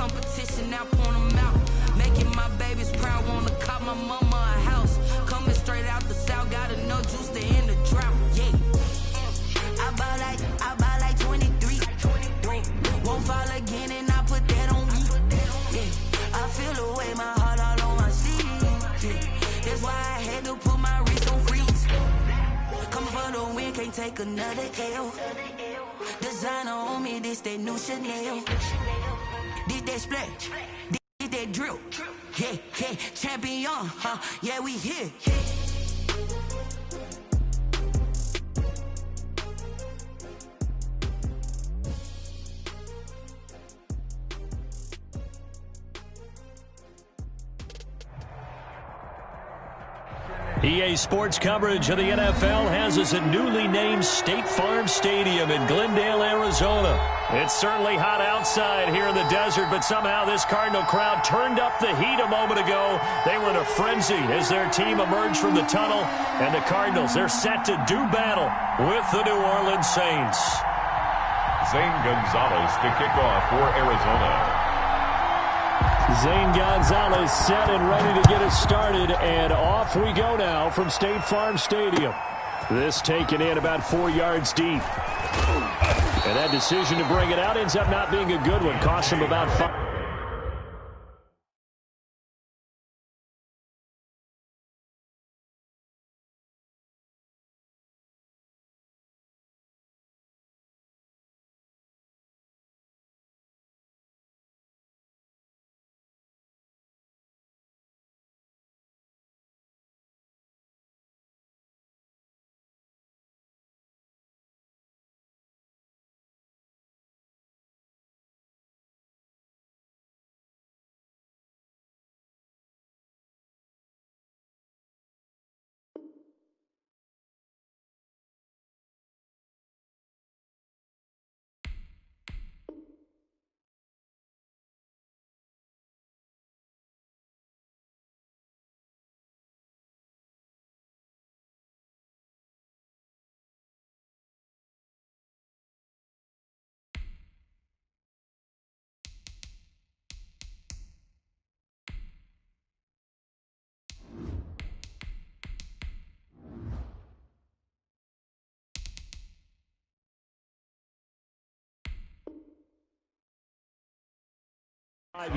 competition, now point them out. Making my babies proud, wanna cop my mama a house. Coming straight out the south, got enough juice to end the drought. Yeah. I buy like 23. Won't fall again and I put that on me. Yeah. I feel the way, my heart all on my sleeve. Yeah. That's why I had to put my wrist on freeze. Coming for the win, can't take another L. Designer on me, this that new Chanel. Did that splash, did that drill. Yeah, yeah, champion, huh? Yeah, we here. EA Sports coverage of the NFL has us at newly named State Farm Stadium in Glendale, Arizona. It's certainly hot outside here in the desert, but somehow this Cardinal crowd turned up the heat a moment ago. They were in a frenzy as their team emerged from the tunnel, and the Cardinals, they're set to do battle with the New Orleans Saints. Zane Gonzalez to kick off for Arizona. Zane Gonzalez set and ready to get us started, and off we go now from State Farm Stadium. This taken in about 4 yards deep. And that decision to bring it out ends up not being a good one. Cost him about 5.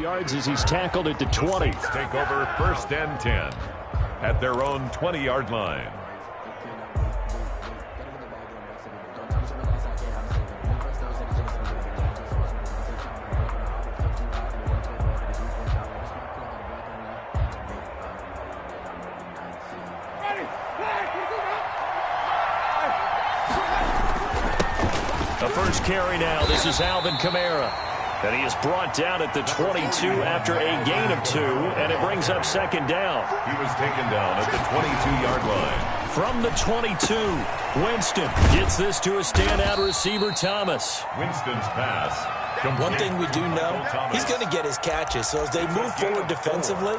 Yards as he's tackled at the 20. Take over 1st and 10 at their own 20-yard line. The first carry now. This is Alvin Kamara. And he is brought down at the 22 after a gain of 2, and it brings up 2nd down. He was taken down at the 22-yard line. From the 22, Winston gets this to a standout receiver, Thomas. Winston's pass. One thing we do know, he's going to get his catches. So as they move forward defensively,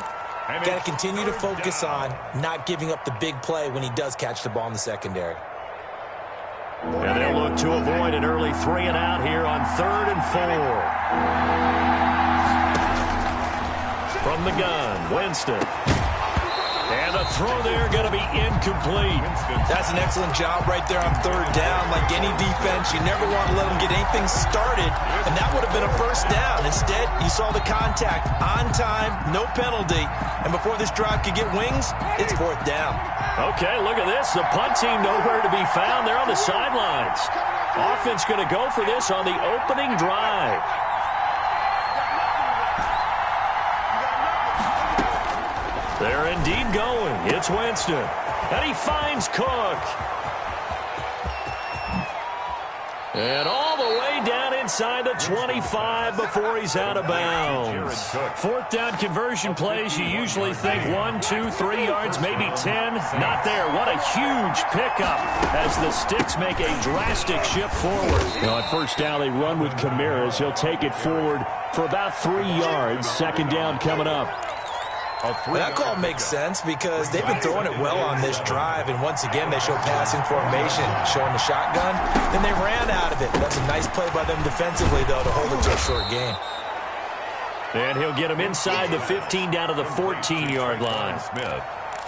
got to continue to focus on not giving up the big play when he does catch the ball in the secondary. And they'll look to avoid an early 3 and out here on 3rd and 4. From the gun, Winston. And the throw there going to be incomplete. That's an excellent job right there on 3rd down. Like any defense, you never want to let them get anything started, and that would have been a 1st down. Instead, you saw the contact on time, no penalty, and before this drive could get wings, it's 4th down. Okay, look at this. The punt team nowhere to be found. They're on the sidelines. Offense going to go for this on the opening drive. They're indeed going. It's Winston. And he finds Cook. And all the way down inside the 25 before he's out of bounds. 4th down conversion plays, you usually think 1, 2, 3 yards, maybe 10. Not there. What a huge pickup as the Sticks make a drastic shift forward. Now, on 1st down, they run with Kamara. He'll take it forward for about 3 yards. 2nd down coming up. That call makes sense because they've been throwing it well on this drive, and once again they show passing formation, showing the shotgun, and they ran out of it. That's a nice play by them defensively, though, to hold it to a short gain. And he'll get him inside the 15 down to the 14-yard line. Smith.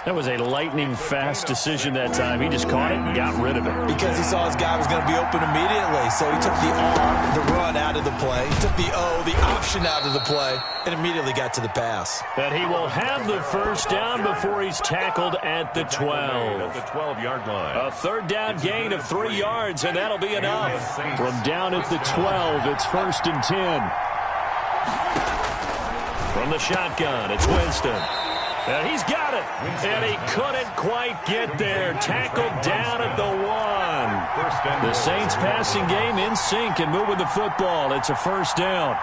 That was a lightning-fast decision that time. He just caught it and got rid of it. Because he saw his guy was going to be open immediately. So he took the R, the run, out of the play. He took the O, the option, out of the play, and immediately got to the pass. And he will have the first down before he's tackled at the 12. At the 12-yard line. A third down gain of 3 yards, and that'll be enough. From down at the 12, it's 1st and 10. From the shotgun, it's Winston. And he's got it. And he couldn't quite get there. Tackled down at the 1. The Saints passing game in sync and moving the football. It's a first down.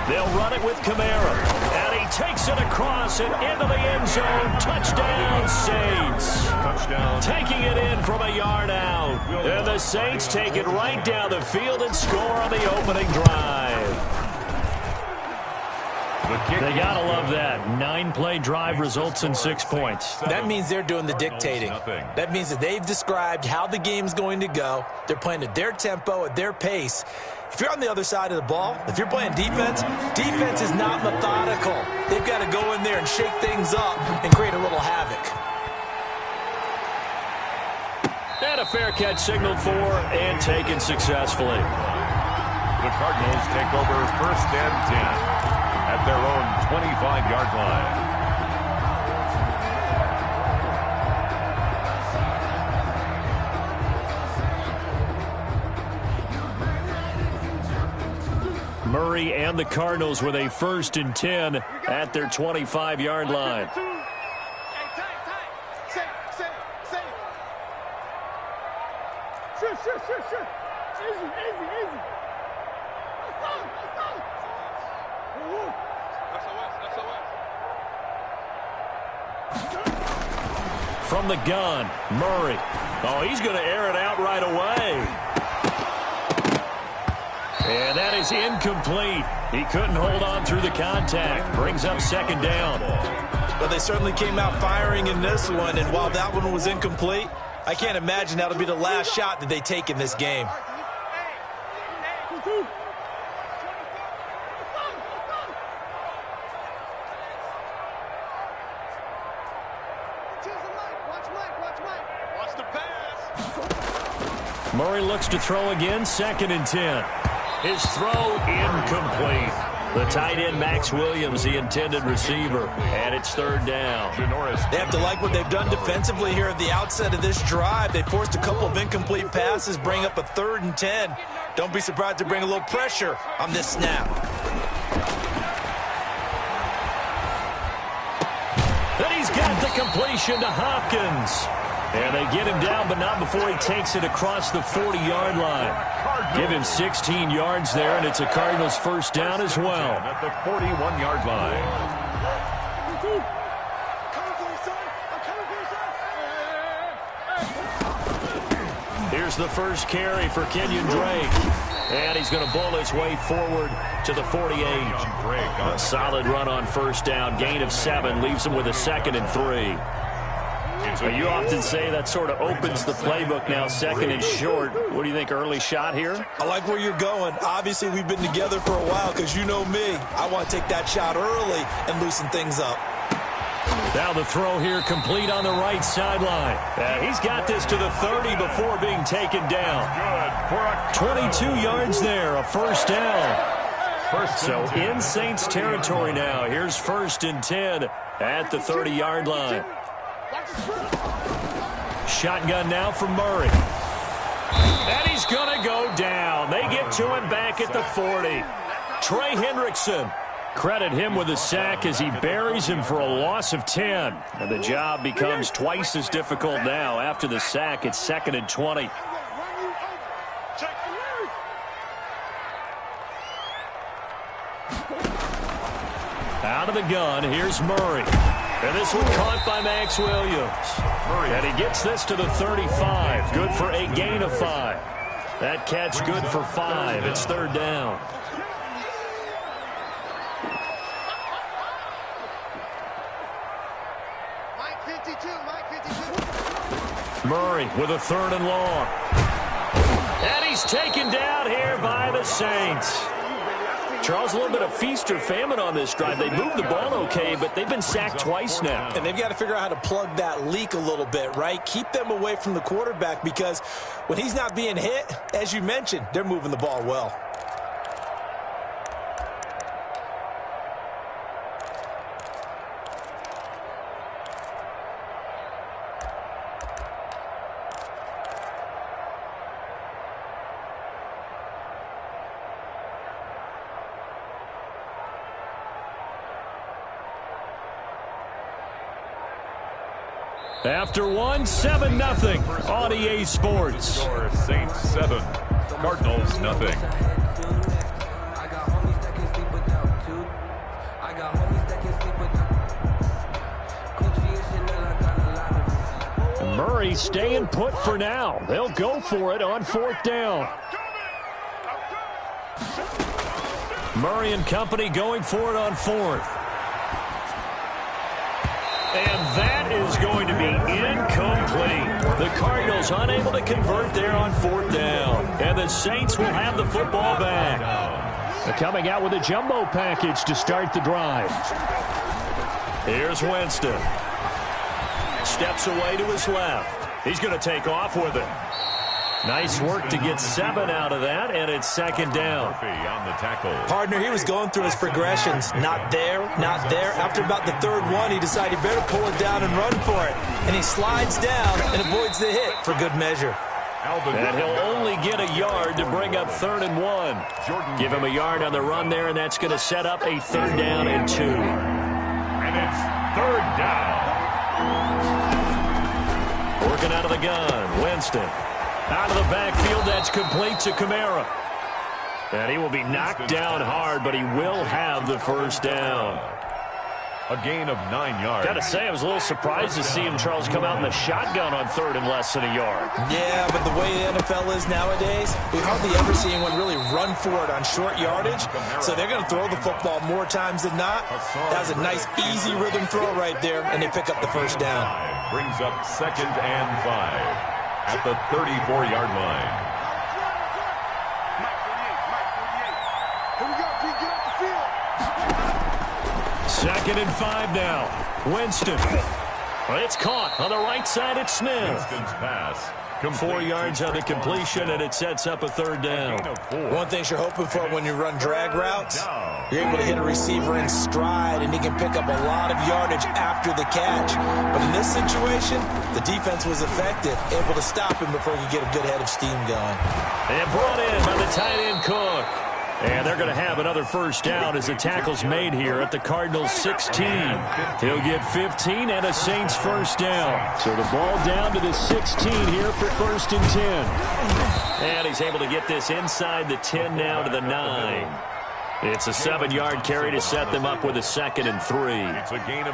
They'll run it with Kamara. And he takes it across and into the end zone. Touchdown, Saints. Touchdown. Taking it in from a yard out. And the Saints take it right down the field and score on the opening drive. They got to love that. 9-play drive results in 6 points. That means they're doing the dictating. That means that they've described how the game's going to go. They're playing at their tempo, at their pace. If you're on the other side of the ball, if you're playing defense, defense is not methodical. They've got to go in there and shake things up and create a little havoc. And a fair catch signaled for and taken successfully. The Cardinals take over 1st and 10. At their own 25-yard line. Murray and the Cardinals with a 1st and 10 at their 25-yard line. Sure. Easy. From the gun, Murray. Oh, he's going to air it out right away. And that is incomplete. He couldn't hold on through the contact. Brings up 2nd down. But they certainly came out firing in this one, and while that one was incomplete, I can't imagine that'll be the last shot that they take in this game. Murray looks to throw again, 2nd and 10. His throw incomplete. The tight end, Max Williams, the intended receiver. And it's 3rd down. They have to like what they've done defensively here at the outset of this drive. They forced a couple of incomplete passes, bring up a 3rd and 10. Don't be surprised to bring a little pressure on this snap. Then he's got the completion to Hopkins. And they get him down, but not before he takes it across the 40-yard line. Give him 16 yards there, and it's a Cardinals 1st down as well. At the 41-yard line. Here's the first carry for Kenyon Drake. And he's going to bowl his way forward to the 48. A solid run on 1st down. Gain of 7 leaves him with a 2nd and 3. You often say that sort of opens the playbook now, 2nd and short. What do you think, early shot here? I like where you're going. Obviously, we've been together for a while because you know me. I want to take that shot early and loosen things up. Now the throw here complete on the right sideline. He's got this to the 30 before being taken down. 22 yards there, a 1st down. So in Saints territory now. Here's 1st and 10 at the 30-yard line. Shotgun now from Murray. And he's going to go down. They get to him back at the 40. Trey Hendrickson. Credit him with a sack as he buries him for a loss of 10. And the job becomes twice as difficult now. After the sack, it's 2nd and 20. Out of the gun, here's Murray. And this one caught by Max Williams. And he gets this to the 35. Good for a gain of 5. That catch good for 5. It's 3rd down. Murray with a 3rd and long. And he's taken down here by the Saints. Charles, a little bit of feast or famine on this drive. They moved the ball okay, but they've been sacked twice now. And they've got to figure out how to plug that leak a little bit, right? Keep them away from the quarterback because when he's not being hit, as you mentioned, they're moving the ball well. After one, 7-0 on EA Sports. Score Saints 7, Cardinals nothing. Murray staying put for now. They'll go for it on 4th down. Murray and company going for it on 4th. And that is going to be incomplete. The Cardinals unable to convert there on 4th down. And the Saints will have the football back. They're coming out with a jumbo package to start the drive. Here's Winston. Steps away to his left. He's going to take off with it. Nice work to get 7 out of that, and it's 2nd down. On the tackle. Partner, he was going through his progressions. Not there, not there. After about the 3rd one, he decided he better pull it down and run for it. And he slides down and avoids the hit for good measure. And he'll only get a yard to bring up 3rd and 1. Give him a yard on the run there, and that's going to set up a 3rd down and 2. And it's 3rd down. Working out of the gun, Winston. Out of the backfield, that's complete to Kamara. And he will be knocked down hard, but he will have the 1st down. A gain of 9 yards. Got to say, I was a little surprised to see him, Charles, come out in the shotgun on 3rd and less than a yard. Yeah, but the way the NFL is nowadays, we hardly ever see anyone really run for it on short yardage. So they're going to throw the football more times than not. That was a nice, easy rhythm throw right there, and they pick up the 1st down. Brings up 2nd and 5. At the 34-yard line. Second and 5 now. Winston. It's caught on the right side. It's Smith. Winston's pass. 4 yards on the completion, and it sets up a 3rd down. One thing you're hoping for when you run drag routes, you're able to hit a receiver in stride, and he can pick up a lot of yardage after the catch. But in this situation, the defense was effective, able to stop him before he could get a good head of steam going. And brought in by the tight end Cook. And they're going to have another 1st down as the tackle's made here at the Cardinals 16. He'll get 15 and a Saints 1st down. So the ball down to the 16 here for 1st and 10. And he's able to get this inside the 10 now to the 9. It's a 7-yard carry to set them up with a 2nd and 3.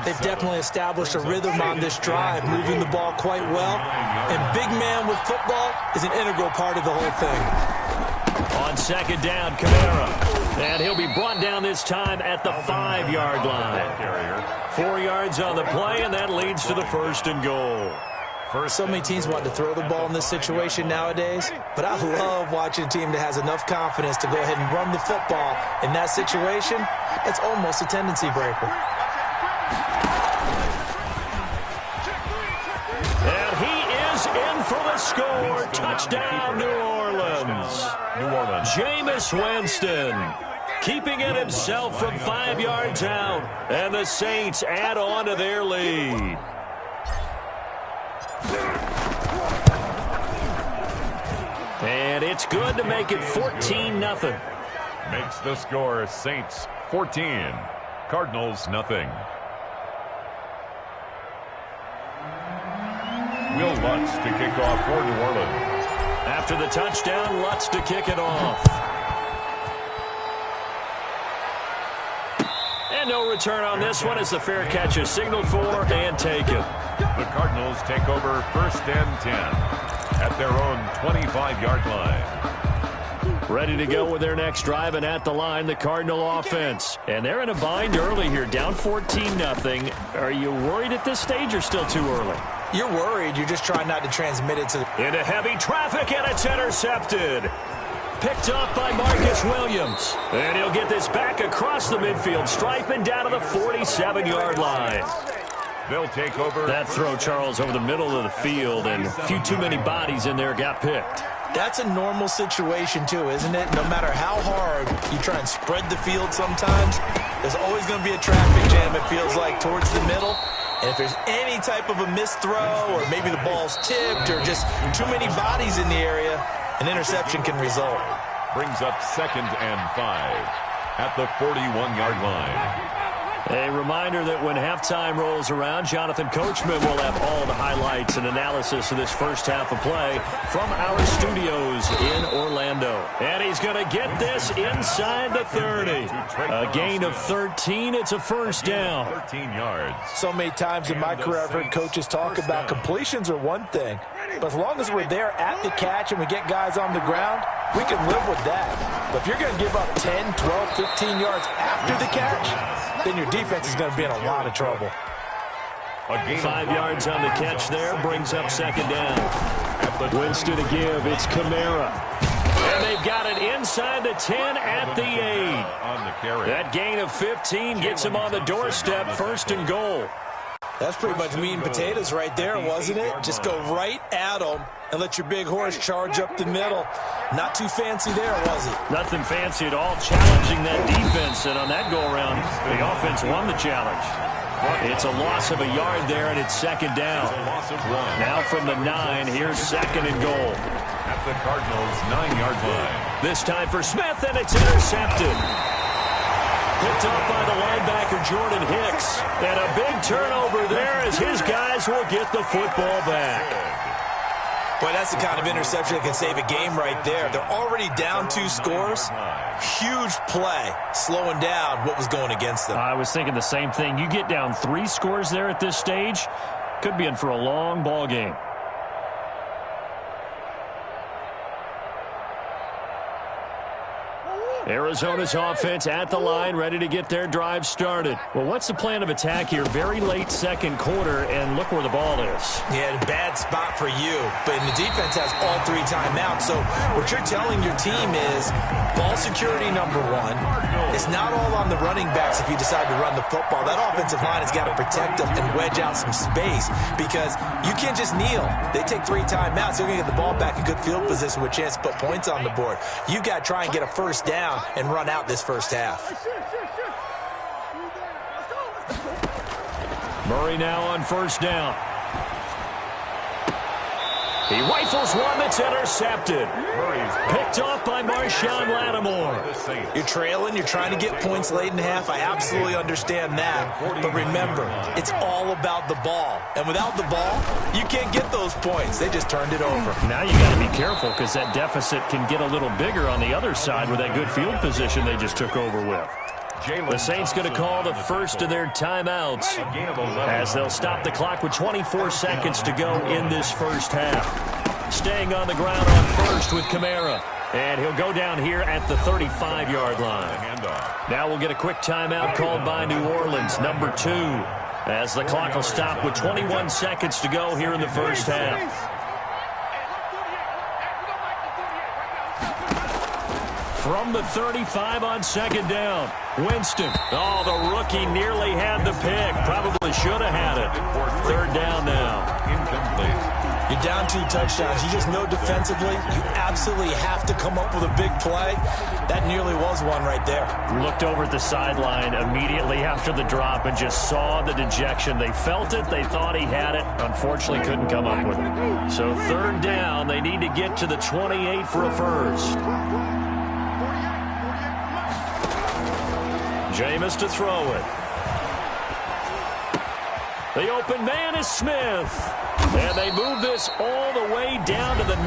They've definitely established a rhythm on this drive, moving the ball quite well. And big man with football is an integral part of the whole thing. On 2nd down, Kamara. And he'll be brought down this time at the 5-yard line. 4 yards on the play, and that leads to the 1st and goal. So many teams want to throw the ball in this situation nowadays, but I love watching a team that has enough confidence to go ahead and run the football. In that situation, it's almost a tendency breaker. And he is in for the score. Touchdown, New Orleans. Jameis Winston keeping it himself from 5 yards out, and the Saints add on to their lead. And it's good to make it 14-0. Makes the score Saints 14, Cardinals nothing. Will Lutz to kick off for New Orleans. After the touchdown, Lutz to kick it off. And no return on this one as the fair catch is signaled for and taken. The Cardinals take over 1st and 10 at their own 25-yard line. Ready to go with their next drive, and at the line, the Cardinal offense. And they're in a bind early here, down 14-0. Are you worried at this stage or still too early? You're worried. You're just trying not to transmit it to into heavy traffic, and it's intercepted. picked up by Marcus Williams. And he'll get this back across the midfield stripe and down to the 47-yard line. They'll take over. That throw, Charles, over the middle of the field, and a few too many bodies in there got picked. That's a normal situation, too, isn't it? No matter how hard you try and spread the field sometimes, there's always going to be a traffic jam, it feels like, towards the middle. And if there's any type of a missed throw or maybe the ball's tipped or just too many bodies in the area, an interception can result. Brings up 2nd and 5 at the 41-yard line. A reminder that when halftime rolls around, Jonathan Coachman will have all the highlights and analysis of this first half of play from our studios in Orlando. And he's going to get this inside the 30. A gain of 13. It's a first down. 13 yards. So many times in my career I've heard coaches talk about completions are one thing, but as long as we're there at the catch and we get guys on the ground, we can live with that. But if you're going to give up 10, 12, 15 yards after the catch, then your defense is going to be in a lot of trouble. 5 yards on the catch there brings up 2nd down. Winston to give. It's Kamara. And they've got it inside the 10 at the 8. That gain of 15 gets him on the doorstep, 1st and goal. That's pretty much meat and potatoes right there, wasn't it? Just go right at them and let your big horse charge up the middle. Not too fancy there, was it? Nothing fancy at all, challenging that defense. And on that go-around, the offense won the challenge. It's a loss of a yard there, and it's 2nd down. Now from the 9, here's 2nd and goal. At the Cardinals' 9-yard line. This time for Smith, and it's intercepted. Picked up by the linebacker, Jordan Hicks. And a big turnover there as his guys will get the football back. Boy, that's the kind of interception that can save a game right there. They're already down 2 scores. Huge play, slowing down what was going against them. I was thinking the same thing. You get down 3 scores there at this stage, could be in for a long ball game. Arizona's offense at the line, ready to get their drive started. Well, what's the plan of attack here? Very late 2nd quarter, and look where the ball is. Yeah, a bad spot for you, but the defense has all 3 timeouts. So what you're telling your team is ball security number 1. It's not all on the running backs if you decide to run the football. That offensive line has got to protect them and wedge out some space because you can't just kneel. They take 3 timeouts. They're going to get the ball back in good field position with a chance to put points on the board. You got to try and get a first down and run out this first half. Murray now on 1st down. He rifles one that's intercepted. Picked off by Marshawn Lattimore. You're trailing. You're trying to get points late in half. I absolutely understand that. But remember, it's all about the ball. And without the ball, you can't get those points. They just turned it over. Now you got to be careful because that deficit can get a little bigger on the other side with that good field position they just took over with. The Saints going to call the first of their timeouts as they'll stop the clock with 24 seconds to go in this first half. Staying on the ground on 1st with Kamara. And he'll go down here at the 35-yard line. Now we'll get a quick timeout called by New Orleans, number 2, as the clock will stop with 21 seconds to go here in the first half. From the 35 on 2nd down, Winston. Oh, the rookie nearly had the pick. Probably should have had it. 3rd down now. Incomplete. You're down 2 touchdowns. You just know defensively you absolutely have to come up with a big play. That nearly was one right there. Looked over at the sideline immediately after the drop and just saw the dejection. They felt it. They thought he had it. Unfortunately, couldn't come up with it. So 3rd down. They need to get to the 28 for a first. Jameis to throw it. The open man is Smith. And they move this all the way down to the 9.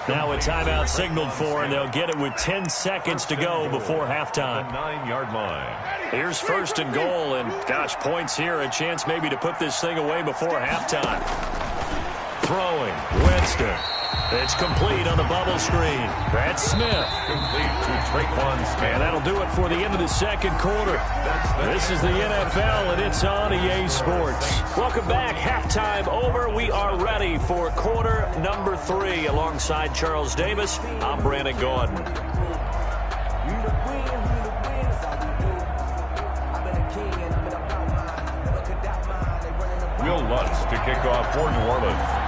Now a timeout signaled for, and they'll get it with 10 seconds to go before halftime. The 9-yard line. Here's 1st and goal, and gosh, points here. A chance maybe to put this thing away before halftime. Throwing, Winston. It's complete on the bubble screen. That's Smith. Complete to Traquan Smith. And that'll do it for the end of the second quarter. This is the NFL, and it's on EA Sports. Welcome back. Halftime over. We are ready for quarter number 3. Alongside Charles Davis, I'm Brandon Gordon. Will Lutz to kick off for New Orleans.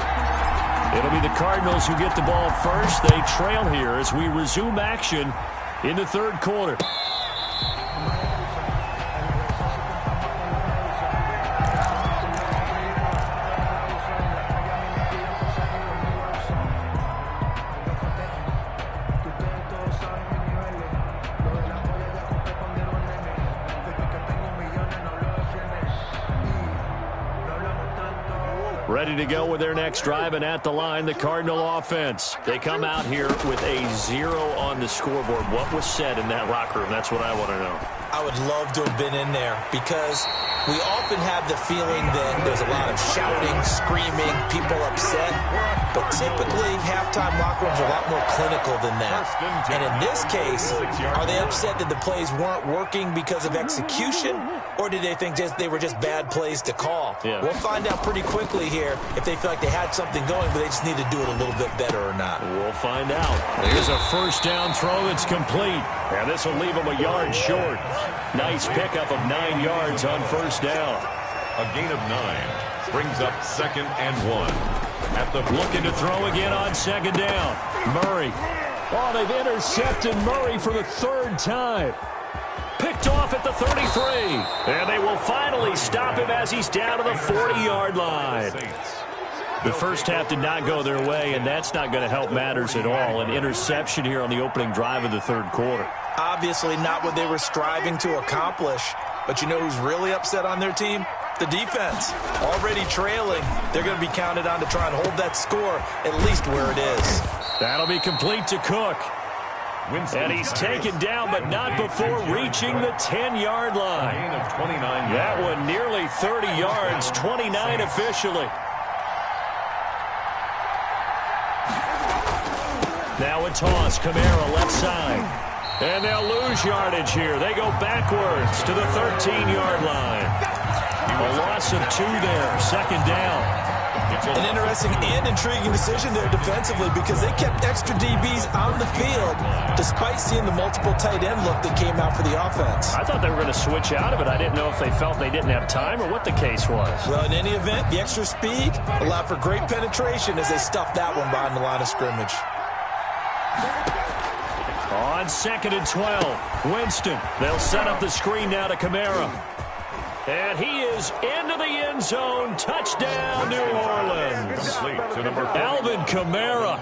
It'll be the Cardinals who get the ball first. They trail here as we resume action in the third quarter. Ready to go with their next drive, and at the line, the Cardinal offense. They come out here with a 0 on the scoreboard. What was said in that locker room? That's what I want to know. I would love to have been in there because we often have the feeling that there's a lot of shouting, screaming, people upset. But typically, halftime locker rooms are a lot more clinical than that. And in this case, are they upset that the plays weren't working because of execution? Or did they think they were just bad plays to call? Yeah. We'll find out pretty quickly here if they feel like they had something going, but they just need to do it a little bit better or not. We'll find out. Here's a first down throw that's complete. And this will leave them a yard short. Nice pickup of 9 yards on first down. A gain of 9 brings up 2nd and 1. At the looking to throw again on second down. Murray. Oh, they've intercepted Murray for the 3rd time. Picked off at the 33. And they will finally stop him as he's down to the 40-yard line. The first half did not go their way, and that's not going to help matters at all. An interception here on the opening drive of the third quarter. Obviously not what they were striving to accomplish. But you know who's really upset on their team? The defense. Already trailing. They're going to be counted on to try and hold that score at least where it is. That'll be complete to Cook. And he's taken down, but not before reaching the 10-yard line. gain of 29 yards. That one nearly 30 yards, 29 officially. Now a toss, Kamara left side. And they'll lose yardage here. They go backwards to the 13-yard line. A loss of 2 there, second down. An interesting and intriguing decision there defensively because they kept extra DBs on the field despite seeing the multiple tight end look that came out for the offense. I thought they were going to switch out of it. I didn't know if they felt they didn't have time or what the case was. Well, in any event, the extra speed allowed for great penetration as they stuffed that one behind the line of scrimmage. On 2nd and 12, Winston. They'll set up the screen now to Kamara. And he is into the end zone. Touchdown, New Orleans. Alvin Kamara.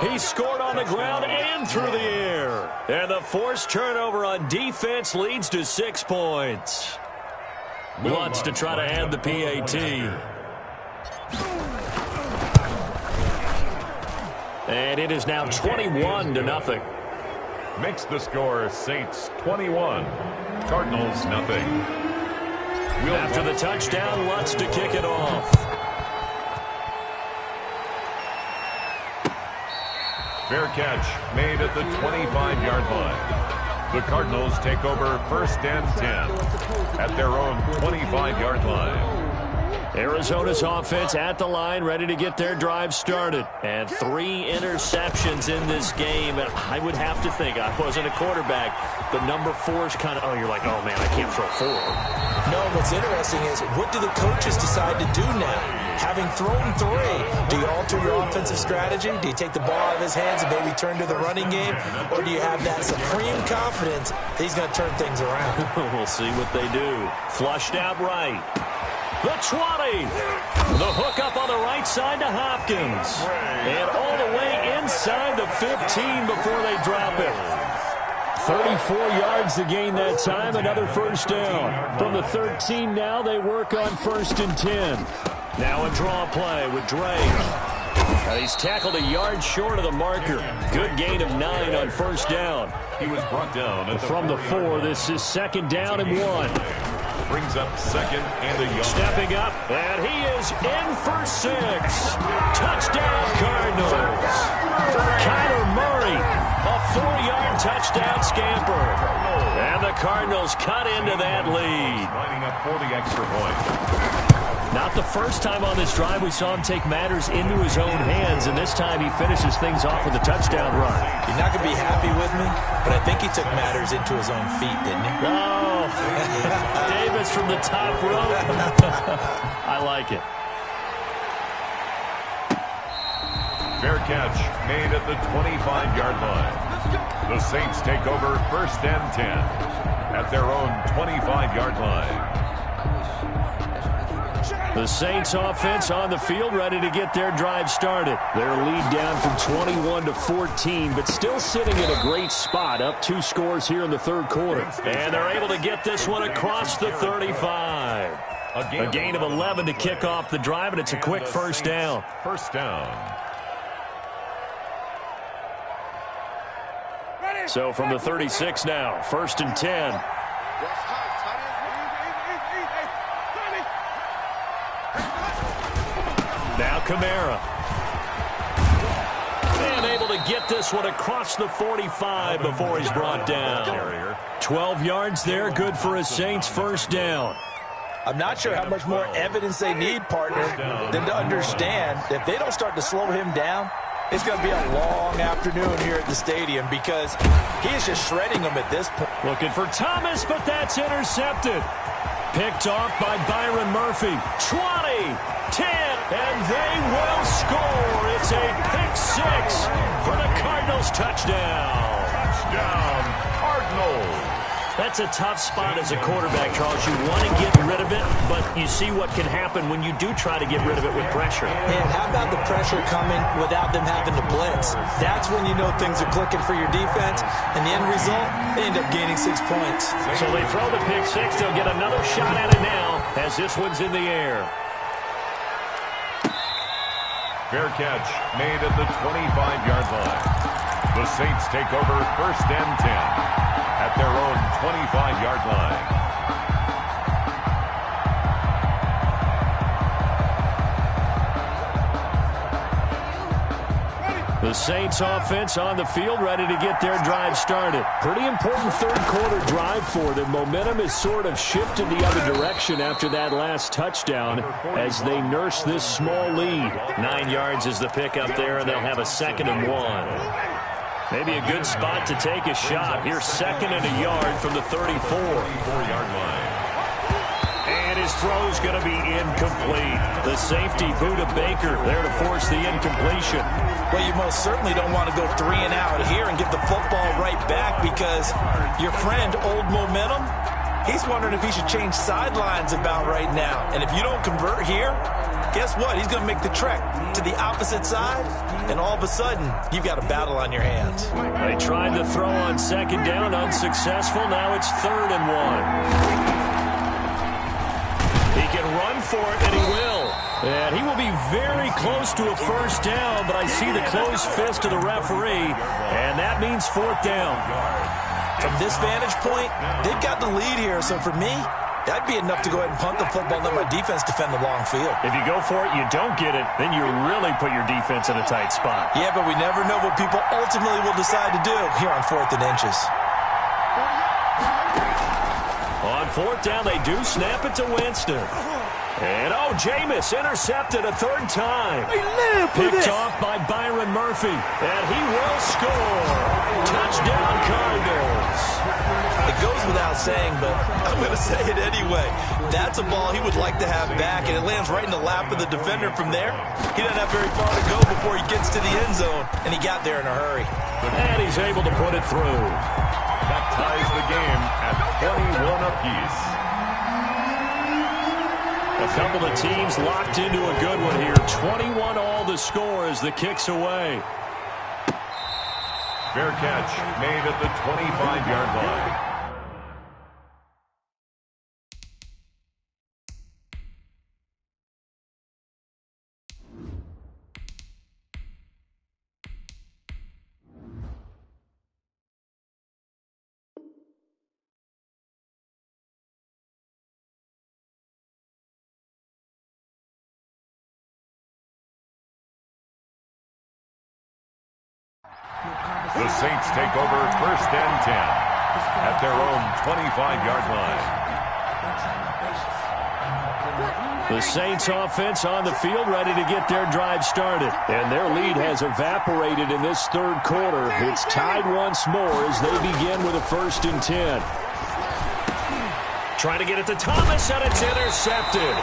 He scored on the ground and through the air. And the forced turnover on defense leads to 6 points. Lutz to try to add the PAT. And it is now 21-0. Makes the score Saints 21, Cardinals nothing. After the touchdown, Lutz to kick it off. Fair catch made at the 25-yard line. The Cardinals take over 1st and 10 at their own 25-yard line. Arizona's offense at the line, ready to get their drive started. And 3 interceptions in this game. I would have to think, I wasn't a quarterback, but number 4 is kind of, oh, you're like, oh, man, I can't throw 4. No, what's interesting is what do the coaches decide to do now? Having thrown 3, do you alter your offensive strategy? Do you take the ball out of his hands and maybe turn to the running game? Or do you have that supreme confidence that he's going to turn things around? We'll see what they do. Flushed out right. The 20. The hook up on the right side to Hopkins. And all the way inside the 15 before they drop it. 34 yards to gain that time. Another first down. From the 13 now, they work on 1st and 10. Now a draw play with Dre. He's tackled a yard short of the marker. Good gain of 9 on first down. He was brought down at from the 4. This is 2nd down and 1. Brings up 2nd and a yard. Stepping up, and he is in for 6. Touchdown, Cardinals. touchdown scamper. And the Cardinals cut into that lead. Lining up for the extra point. Not the first time on this drive we saw him take matters into his own hands, and this time he finishes things off with a touchdown run. You're not going to be happy with me, but I think he took matters into his own feet, didn't he? Oh, Davis from the top rope. I like it. Fair catch made at the 25-yard line. The Saints take over 1st and 10 at their own 25-yard line. The Saints offense on the field, ready to get their drive started. Their lead down from 21 to 14, but still sitting in a great spot, up 2 scores here in the third quarter. And they're able to get this one across the 35. A gain of 11 to kick off the drive, and it's a quick first down. First down. So from the 36 now, 1st and 10. Now Kamara. And able to get this one across the 45 before he's brought down. 12 yards there, good for a Saints first down. I'm not sure how much more evidence they need, partner, than to understand that if they don't start to slow him down, it's going to be a long afternoon here at the stadium because he is just shredding them at this point. Looking for Thomas, but that's intercepted. Picked off by Byron Murphy. 20, 10, and they will score. It's a pick 6 for the Cardinals touchdown. Touchdown, Cardinals. That's a tough spot as a quarterback, Charles. You want to get rid of it, but you see what can happen when you do try to get rid of it with pressure. And how about the pressure coming without them having to blitz? That's when you know things are clicking for your defense, and the end result, they end up gaining 6 points. So they throw the pick 6. They'll get another shot at it now as this one's in the air. Fair catch made at the 25-yard line. The Saints take over 1st and 10 at their own 25-yard line. The Saints offense on the field, ready to get their drive started. Pretty important third quarter drive for them. Momentum has sort of shifted the other direction after that last touchdown as they nurse this small lead. 9 yards is the pickup there, and they'll have a 2nd and 1. Maybe a good spot to take a shot. Here's 2nd and a yard from the 34-yard line. And his throw's going to be incomplete. The safety, Budda Baker, there to force the incompletion. Well, you most certainly don't want to go 3 and out here and get the football right back because your friend, Old Momentum, he's wondering if he should change sidelines about right now. And if you don't convert here, guess what? He's going to make the trek to the opposite side, and all of a sudden, you've got a battle on your hands. They tried to throw on 2nd down, unsuccessful. Now it's 3rd and 1. He can run for it, and he will. And he will be very close to a first down, but I see the closed fist of the referee, and that means 4th down. From this vantage point, they've got the lead here, so for me, that'd be enough to go ahead and punt the football and let my defense defend the long field. If you go for it, you don't get it, then you really put your defense in a tight spot. Yeah, but we never know what people ultimately will decide to do here on 4th and inches. On 4th down, they do snap it to Winston. And, Jameis intercepted a 3rd time. Picked off by Byron Murphy. And he will score. Touchdown, Cardinals. It goes without saying, but I'm going to say it anyway. That's a ball he would like to have back, and it lands right in the lap of the defender from there. He doesn't have very far to go before he gets to the end zone, and he got there in a hurry. And he's able to put it through. That ties the game at 21 apiece. A couple of teams locked into a good one here. 21 all the score as the kick's away. Fair catch made at the 25-yard line. The Saints take over 1st and 10 at their own 25-yard line. The Saints offense on the field, ready to get their drive started. And their lead has evaporated in this third quarter. It's tied once more as they begin with a 1st and 10. Trying to get it to Thomas, and it's intercepted.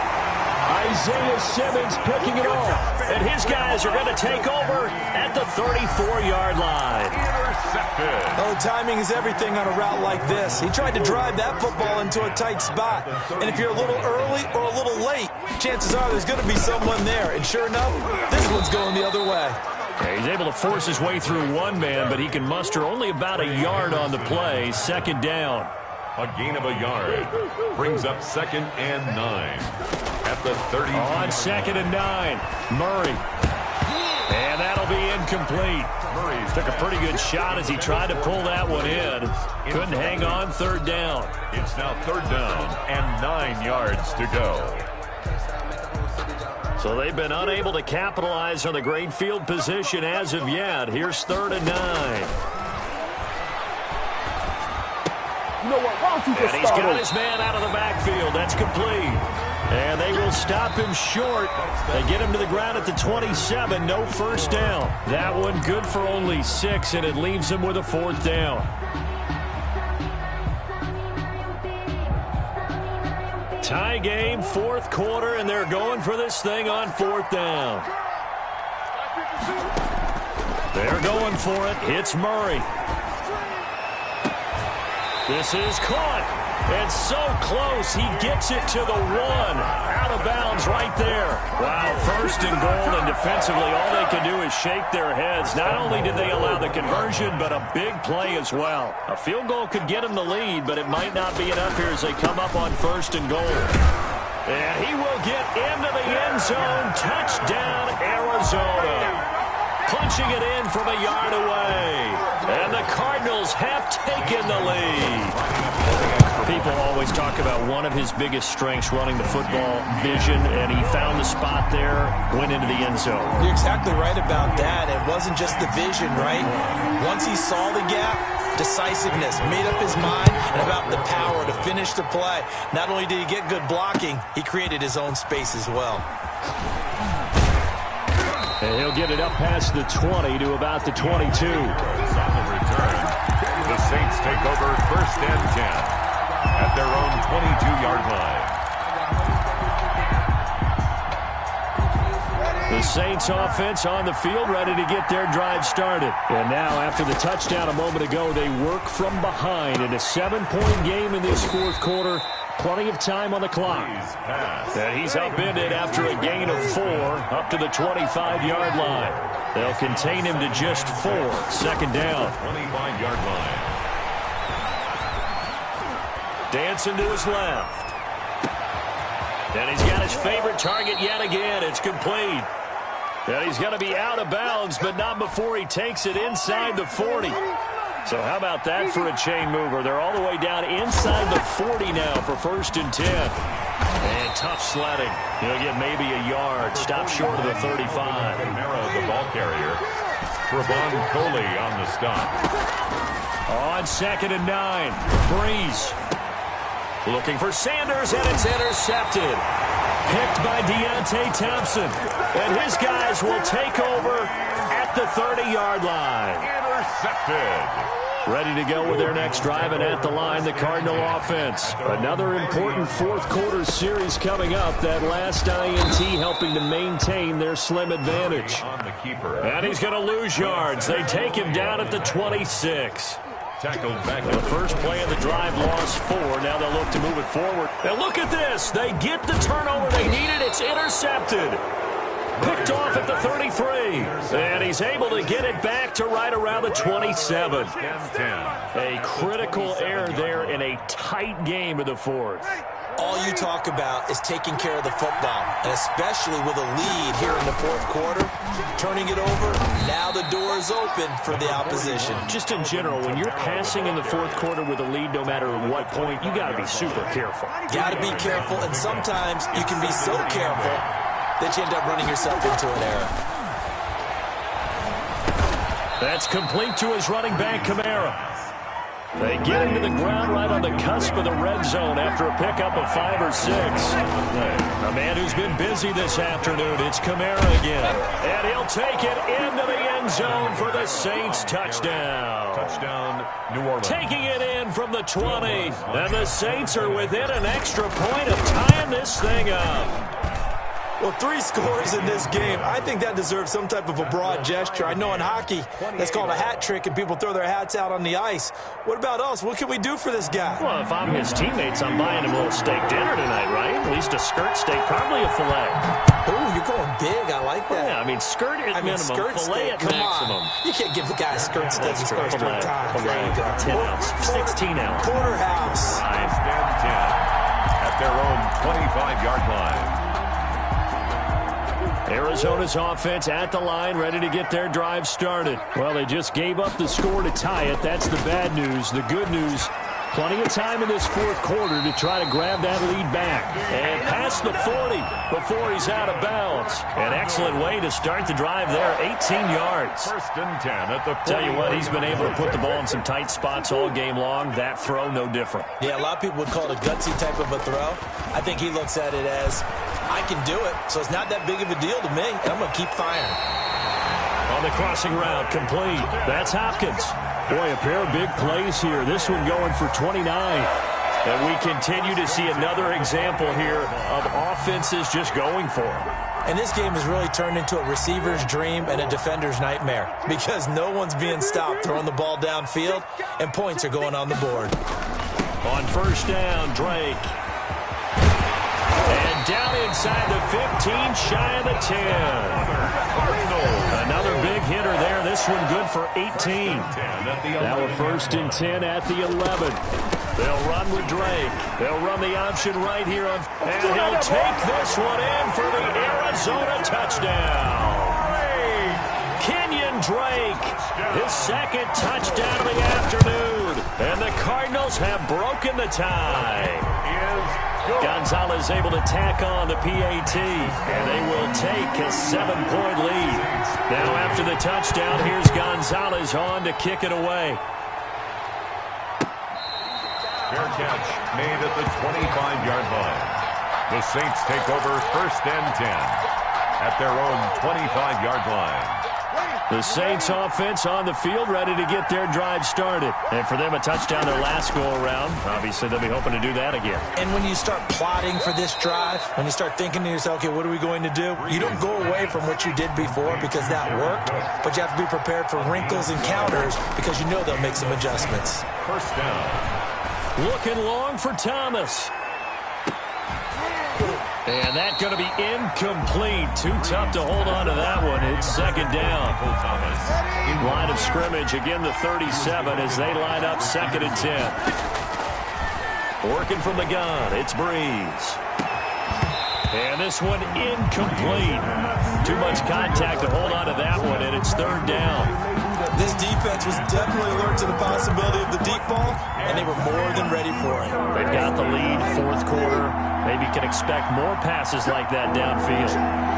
Isaiah Simmons picking it off. And his guys are going to take over at the 34-yard line. Intercepted. Oh, timing is everything on a route like this. He tried to drive that football into a tight spot. And if you're a little early or a little late, chances are there's going to be someone there. And sure enough, this one's going the other way. Yeah, he's able to force his way through one man, but he can muster only about a yard on the play. 2nd down. A gain of a yard brings up 2nd and 9 at the 30. On 2nd and 9, Murray. And that'll be incomplete. Murray took a pretty good shot as he tried to pull that one in. Couldn't hang on. 3rd down. It's now 3rd down and 9 yards to go. So they've been unable to capitalize on the great field position as of yet. Here's 3rd and 9. You know what? Why don't you just And he's start got over? his man out of the backfield. That's complete. And they will stop him short. They get him to the ground at the 27. No 1st down. That one good for only 6, and it leaves him with a 4th down. Tie game, 4th quarter, and they're going for this thing on 4th down. They're going for it. It's Murray. This is caught. And so close, he gets it to the 1. Out of bounds right there. Wow, 1st and goal, and defensively all they can do is shake their heads. Not only did they allow the conversion, but a big play as well. A field goal could get them the lead, but it might not be enough here as they come up on 1st and goal. And he will get into the end zone. Touchdown, Arizona. Punching it in from a yard away. And the Cardinals have taken the lead. People always talk about one of his biggest strengths, running the football, vision, and he found the spot there, went into the end zone. You're exactly right about that. It wasn't just the vision, right? Once he saw the gap, decisiveness, made up his mind, and about the power to finish the play. Not only did he get good blocking, he created his own space as well. And he'll get it up past the 20 to about the 22. On the return, the Saints take over 1st and 10 at their own 22-yard line. The Saints offense on the field, ready to get their drive started. And now, after the touchdown a moment ago, they work from behind in a 7-point game in this 4th quarter. Plenty of time on the clock. And he's upended after a gain of 4 up to the 25-yard line. They'll contain him to just 4. 2nd down. 25-yard line. Dancing to his left. And he's got his favorite target yet again. It's complete. And he's going to be out of bounds, but not before he takes it inside the 40. So how about that for a chain mover? They're all the way down inside the 40 now for 1st and 10. And tough sledding. He'll get maybe a yard. Stop short of the 35. Camara, the ball carrier. Trevon Coley on the stop. On 2nd and 9. Breeze. Looking for Sanders, and it's intercepted. Picked by Deontay Thompson. And his guys will take over at the 30-yard line. Intercepted. Ready to go with their next drive, and at the line, the Cardinal offense. Another important 4th quarter series coming up. That last INT helping to maintain their slim advantage. On the keeper. And he's going to lose yards. They take him down at the 26. Tackled back The first play of the drive lost 4. Now they'll look to move it forward. And look at this. They get the turnover they needed. It's intercepted. Picked off at the 33. And he's able to get it back to right around the 27. A critical error there in a tight game of the 4th. All you talk about is taking care of the football, and especially with a lead here in the 4th quarter, turning it over, now the door is open for the opposition. Just in general, when you're passing in the 4th quarter with a lead, no matter what point, you got to be super careful. Got to be careful, and sometimes you can be so careful that you end up running yourself into an error. That's complete to his running back, Kamara. They get him to the ground right on the cusp of the red zone after a pickup of 5 or 6. A man who's been busy this afternoon, it's Kamara again. And he'll take it into the end zone for the Saints touchdown. Touchdown, New Orleans. Taking it in from the 20. And the Saints are within an extra point of tying this thing up. Well, 3 scores in this game. I think that deserves some type of a broad gesture. I know in hockey, that's called a hat trick, and people throw their hats out on the ice. What about us? What can we do for this guy? Well, if I'm his teammates, I'm buying him a little steak dinner tonight, right? At least a skirt steak, probably a filet. Ooh, you're going big. I like that. Yeah, I mean, skirt at minimum, skirt filet steak. at Come maximum. on. You can't give the guy a skirt steak his first 3 times. Filet, There you go. 10 ounce, 16 ounce. Porterhouse. First and 10 at their own 25-yard line. Arizona's offense at the line, ready to get their drive started. Well, they just gave up the score to tie it. That's the bad news. The good news, plenty of time in this fourth quarter to try to grab that lead back. And past the 40 before he's out of bounds. An excellent way to start the drive there, 18 yards. First and 10 at the 40. Tell you what, he's been able to put the ball in some tight spots all game long. That throw, no different. Yeah, a lot of people would call it a gutsy type of a throw. I think he looks at it as, I can do it, so it's not that big of a deal to me, and I'm going to keep firing. On the crossing route, complete. That's Hopkins. Boy, a pair of big plays here. This one going for 29. And we continue to see another example here of offenses just going for it. And this game has really turned into a receiver's dream and a defender's nightmare because no one's being stopped throwing the ball downfield, and points are going on the board. On first down, Drake. And down inside the 15, shy of the 10. Another big hitter there. This one good for 18. Now a first and 10 at the 11. They'll run with Drake. They'll run the option right here on. And he'll take this one in for the Arizona touchdown. Kenyon Drake, his second touchdown of the afternoon. And the Cardinals have broken the tie. Gonzalez able to tack on the PAT, and they will take a 7-point lead. Now after the touchdown, here's Gonzalez on to kick it away. Fair catch made at the 25-yard line. The Saints take over first and 10 at their own 25-yard line. The Saints offense on the field, ready to get their drive started. And for them, a touchdown their last go-around. Obviously, they'll be hoping to do that again. And when you start plotting for this drive, when you start thinking to yourself, okay, what are we going to do? You don't go away from what you did before because that worked, but you have to be prepared for wrinkles and counters because you know they'll make some adjustments. First down. Looking long for Thomas. And that's going to be incomplete. Too tough to hold on to that one. It's second down. Line of scrimmage, again the 37 as they line up second and 10. Working from the gun, it's Breeze. And this one incomplete. Too much contact to hold on to that one, and it's third down. This defense was definitely alert to the possibility of the deep ball, and they were more than ready for it. They've got the lead, fourth quarter. Maybe can expect more passes like that downfield.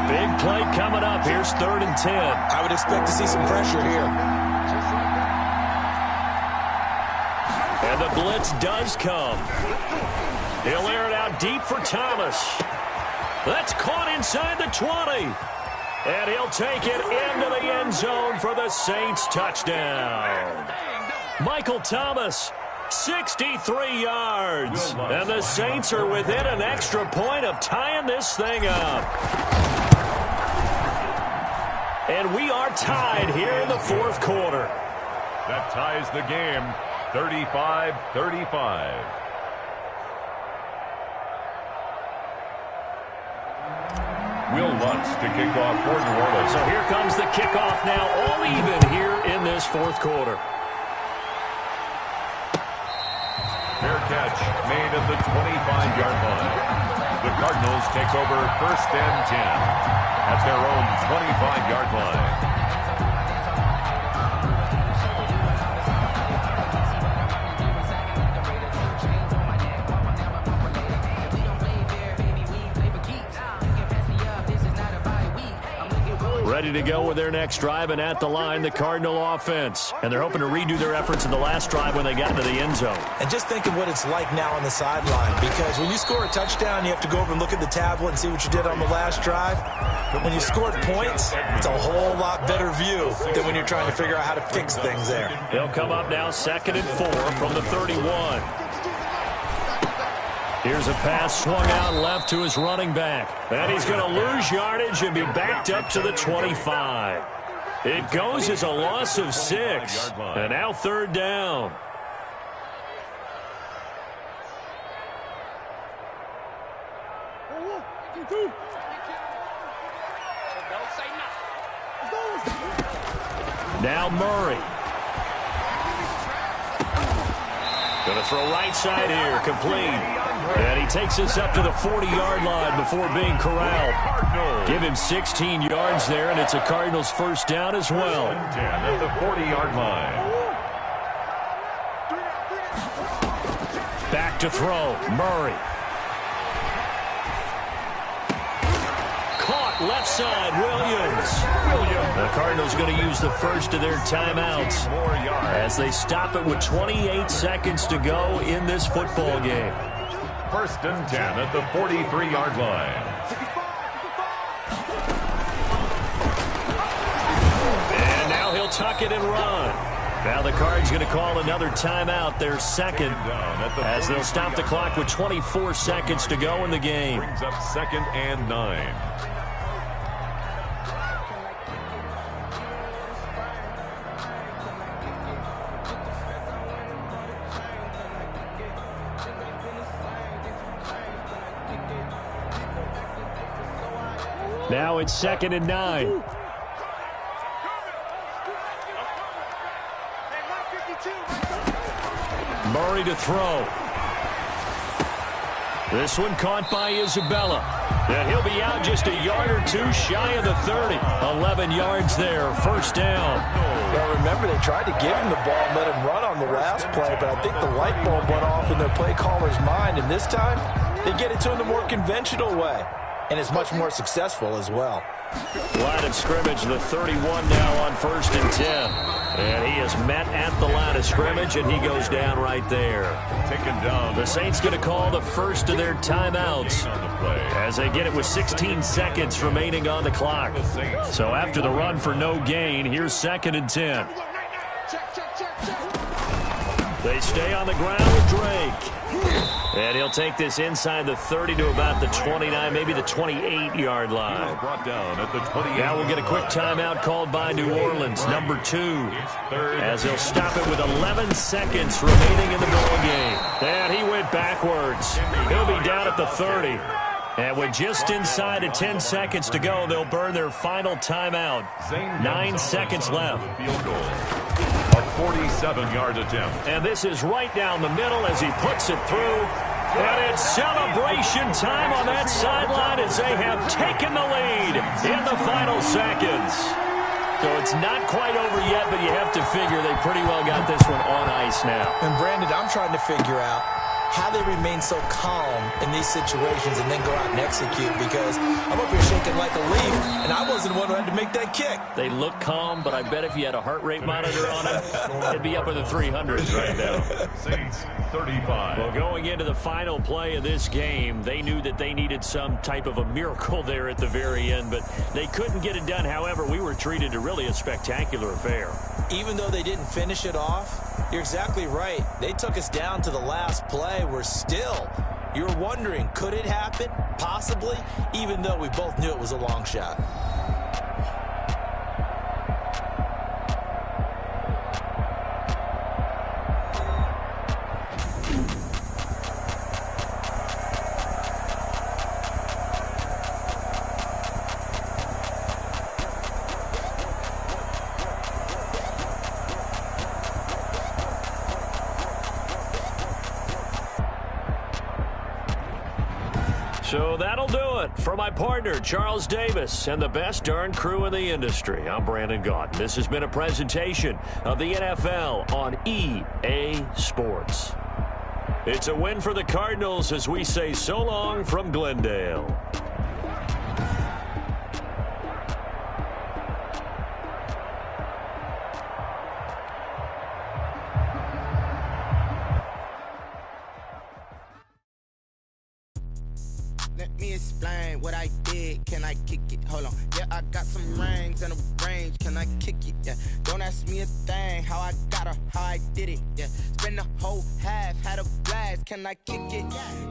Big play coming up. Here's third and 10. I would expect to see some pressure here. And the blitz does come. He'll air it out deep for Thomas. That's caught inside the 20. And he'll take it into the end zone for the Saints touchdown. Michael Thomas, 63 yards. And the Saints are within an extra point of tying this thing up. And we are tied here in the fourth quarter. That ties the game, 35-35. Will Lutz to kick off for New Orleans. So here comes the kickoff now, all even here in this fourth quarter. Fair catch made at the 25-yard line. The Cardinals take over first and 10 at their own 25-yard line. Ready to go with their next drive, and at the line, the Cardinal offense. And they're hoping to redo their efforts in the last drive when they got into the end zone. And just think of what it's like now on the sideline, because when you score a touchdown, you have to go over and look at the tablet and see what you did on the last drive. But when you scored points, it's a whole lot better view than when you're trying to figure out how to fix things there. They'll come up now 2nd and 4 from the 31. Here's a pass swung out left to his running back. And he's going to lose yardage and be backed up to the 25. It goes as a loss of 6. And now 3rd down. Now Murray. Going to throw right side here, complete. And he takes us up to the 40-yard line before being corralled. Give him 16 yards there, and it's a Cardinals 1st down as well. 10 at the 40-yard line. Back to throw, Murray. Caught left side, Williams. The Cardinals going to use the first of their timeouts as they stop it with 28 seconds to go in this football game. 1st and 10 at the 43-yard line. And now he'll tuck it and run. Now the Cards going to call another timeout, their 2nd, as they'll stop the clock with 24 seconds to go in the game. Brings up 2nd and 9. Now it's 2nd and 9. Murray to throw. This one caught by Isabella. And he'll be out just a yard or two shy of the 30. 11 yards there, 1st down. Well, remember, they tried to give him the ball and let him run on the last play, but I think the light bulb went off in their play caller's mind, and this time they get it to him the more conventional way. And it's much more successful as well. Line of scrimmage, the 31 now on 1st and 10. And he is met at the line of scrimmage, and he goes down right there. Taken down. The Saints going to call the first of their timeouts as they get it with 16 seconds remaining on the clock. So after the run for no gain, here's 2nd and 10. They stay on the ground with Drake. And he'll take this inside the 30 to about the 29, maybe the 28-yard line. Brought down at the 28. Now we'll get a quick timeout called by New Orleans, number 2, as they'll stop it with 11 seconds remaining in the ball game. And he went backwards. He'll be down at the 30. And with just inside of 10 seconds to go, they'll burn their final timeout. 9 seconds left. A 47-yard attempt. And this is right down the middle as he puts it through. And it's celebration time on that sideline as they have taken the lead in the final seconds. So it's not quite over yet, but you have to figure they pretty well got this one on ice now. And Brandon, I'm trying to figure out how they remain so calm in these situations and then go out and execute, because I'm up here shaking like a leaf, and I wasn't the one who had to make that kick. They look calm, but I bet if you had a heart rate monitor on it, it'd be up in the 300s right now. Saints 35. Well, going into the final play of this game, they knew that they needed some type of a miracle there at the very end, but they couldn't get it done. However, we were treated to really a spectacular affair. Even though they didn't finish it off, you're exactly right. They took us down to the last play. We're still, you're wondering, could it happen? Possibly, even though we both knew it was a long shot. So that'll do it for my partner, Charles Davis, and the best darn crew in the industry. I'm Brandon Gaudin. This has been a presentation of the NFL on EA Sports. It's a win for the Cardinals as we say so long from Glendale. me explain what I did. Can I kick it? Hold on. Yeah, I got some rings and a range. Can I kick it? Yeah. Don't ask me a thing. How I got her, how I did it. Yeah. Spend the whole half, had a blast. Can I kick it?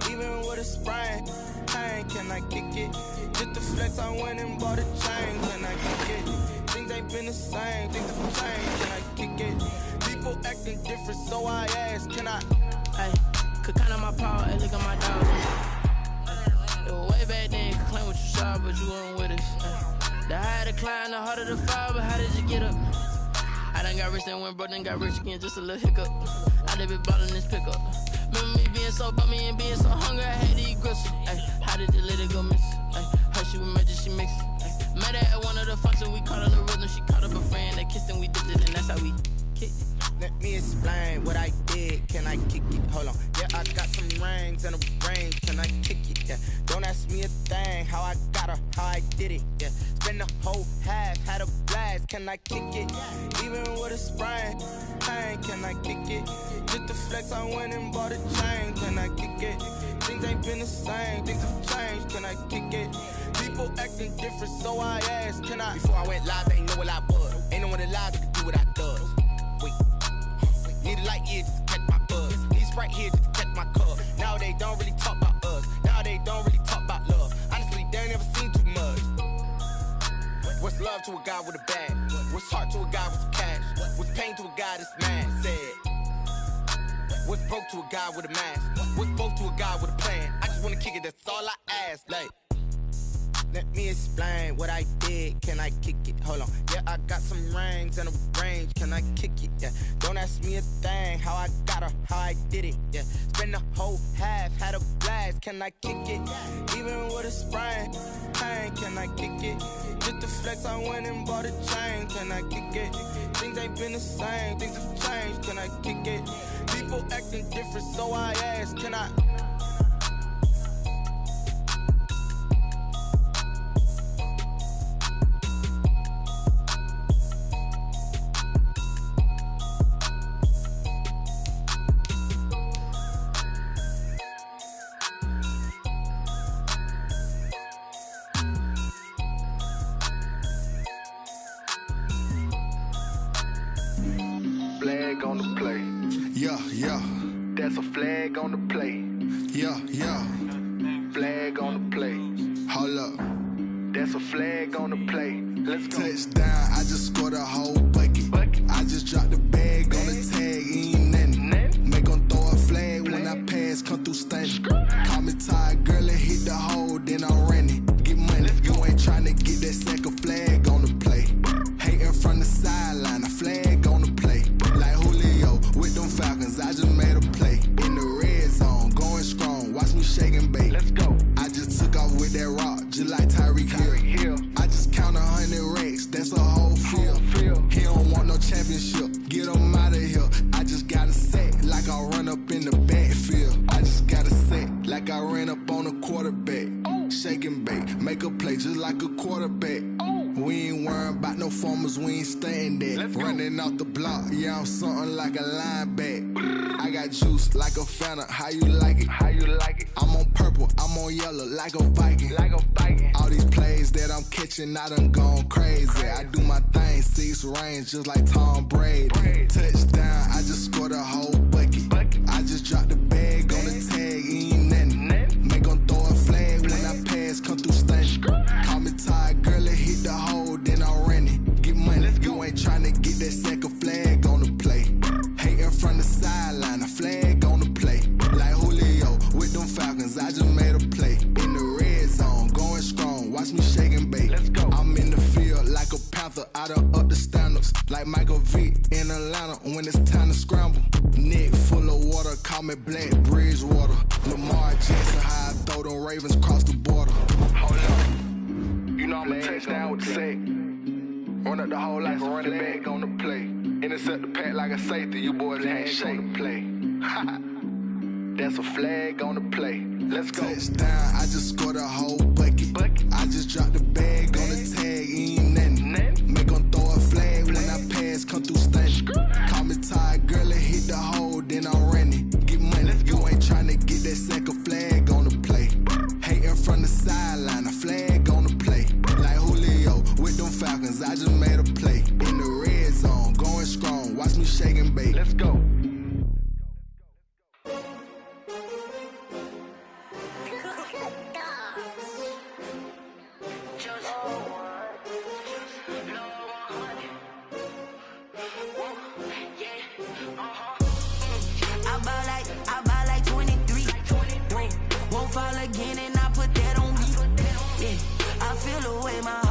Even with a sprain. Pain, can I kick it? Just the flex, I went and bought a chain. Can I kick it? Things ain't been the same. Things have changed. Can I kick it? People acting different, so I ask. Can I? Hey, could count on my power. Hey, look at my dogs. It was way back then, you could claim what you saw, but you weren't with us. The higher the climb, the harder the fall, but how did you get up? I done got rich, then went broke, then got rich again, just a little hiccup. I done been ballin' this pickup. Remember me being so bummy and being so hungry, I had to eat gristle. Ay, how did the lady go miss? Ay, her she was magic, she mixed. Met her at one of the functions, we caught her the rhythm, she caught up a friend, they kissed and we dipped it, and that's how we kicked it. Let me explain what I did. Can I kick it? Hold on. Yeah, I got some rings and a range. Can I kick it? Yeah. Don't ask me a thing. How I got her, how I did it. Yeah. Spend the whole half, had a blast. Can I kick it? Even with a sprain. Pain, can I kick it? Just the flex, I went and bought a chain. Can I kick it? Things ain't been the same. Things have changed. Can I kick it? People acting different, so I asked. Can I? Before I went live, they ain't know what I was. Ain't no one alive that could do what I does. Need a light here just to catch my buzz. Need Sprite here just to catch my cup. Now they don't really talk about us. Now they don't really talk about love. Honestly, they ain't never seen too much. What's love to a guy with a bag? What's heart to a guy with some cash? What's pain to a guy that's mad? Said. What's broke to a guy with a mask? What's both to a guy with a plan? I just wanna kick it, that's all I ask. Like, let me explain what I did. Can I kick it? Hold on. Yeah, I got some rings and a range. Can I kick it? Yeah. Don't ask me a thing. How I got her, how I did it. Yeah. Spend the whole half, had a blast. Can I kick it? Even with a sprain. Pain, can I kick it? Just the flex, I went and bought a chain. Can I kick it? Things ain't been the same. Things have changed. Can I kick it? People acting different, so I ask. Can I? Flag on the play. Yeah, yeah. That's a flag on the play. Yeah, yeah. Flag on the play. Hold up. That's a flag on the play. Let's go. Touchdown, I just scored a whole bucket. I just dropped the bag on the tag, ain't nothing. Make 'em throw a flag when I pass, come through stunning. Call me tired, girl, and hit the hole, then I'm running. Get money, you ain't tryna get that second flag on the play. Hating from the sideline, a flag on the play. Like Julio with them Falcons, I just made a play. In the red zone, going strong, watch me shake and bake. Let's go. I just took off with that rock, just like Tyreek Hill. I just count 100 racks, that's a whole field. He don't want no championship, get him out of here. I just got a set, like I run up in the backfield. I just got a set, like I ran up on a quarterback. Shake and bake, make a play just like a quarterback. We ain't worrying about no formers, we ain't staying there. Running off the block, yeah, I'm something like a linebacker. I got juice like a Fanta, how you like it? How you like it? I'm on purple, I'm on yellow, like a Viking. Like a Viking. All these plays that I'm catching, I done gone crazy. I do my thing, 6 range, just like Tom Brady. Touchdown, I just scored a whole bucket. I just dropped the bag on the tag, ain't nothing. Make 'em throw a flag when I pass, come through stunning. Call me tired, girl, and hit the hole, then I'm running. Get money, you ain't tryna get that second flag on the play. Hating from the sideline, a flag on the play. Like Julio with them Falcons, I just made a play. In the red zone, going strong, watch me shake and bake. Let's go. I'm in the field like a Panther, I done up the standards. Like Michael Vick in Atlanta when it's time to scramble. Neck full of water, call me Black Bridgewater. Lamar Jackson, how I throw them Ravens cross the border. Hold up. You know I'm a touchdown with the sack. Run up the hole like a running back on the play. Intercept the pack like a safety. You boys ain't shake the play. That's a flag on the play. Let's go. Touchdown, I just scored a whole bucket. I just dropped the bag on the tag, ain't nothing. Make 'em throw a flag when I pass, come through stunning. Call me tired, girl, and hit the hole, then I'm running. Get money, you ain't tryna get that second flag on the play. Hating from the side. here to play. In the red zone, going strong. Watch me shake and bake. Let's go. I buy like 23. Won't fall again and I put that on me. Yeah, I feel the way my